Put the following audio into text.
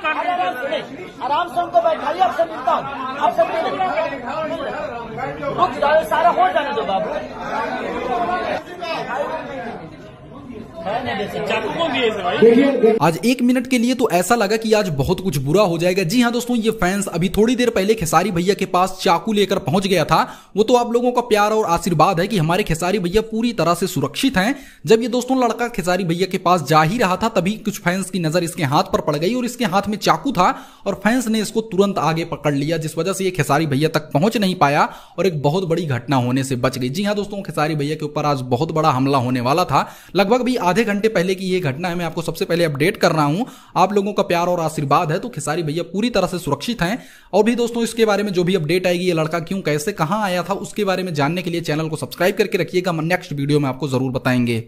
आराम से उनको बैठाइए, आपसे मिलता हूँ, आपसे रुक जाओ, सारा हो जाने दो बाबू। आज 1 मिनट के लिए तो ऐसा लगा कि आज बहुत कुछ बुरा हो जाएगा। जी हाँ दोस्तों, ये फैंस अभी थोड़ी देर पहले खेसारी भैया के पास चाकू लेकर पहुंच गया था। वो तो आप लोगों का प्यार और आशीर्वाद है कि हमारे खेसारी भैया पूरी तरह से सुरक्षित हैं। जब ये दोस्तों लड़का खेसारी भैया के पास जा ही रहा था, तभी कुछ फैंस की नजर इसके हाथ पर पड़ गई और इसके हाथ में चाकू था और फैंस ने इसको तुरंत आगे पकड़ लिया, जिस वजह से ये खेसारी भैया तक पहुंच नहीं पाया और एक बहुत बड़ी घटना होने से बच गई। जी हाँ दोस्तों, खेसारी भैया के ऊपर आज बहुत बड़ा हमला होने वाला था। लगभग भी आधे घंटे पहले की ये घटना है, मैं आपको सबसे पहले अपडेट कर रहा हूं। आप लोगों का प्यार और आशीर्वाद है तो खेसारी भैया पूरी तरह से सुरक्षित हैं। और भी दोस्तों, इसके बारे में जो भी अपडेट आएगी, ये लड़का क्यों कैसे कहां आया था, उसके बारे में जानने के लिए चैनल को सब्सक्राइब करके रखिएगा। नेक्स्ट वीडियो में आपको जरूर बताएंगे।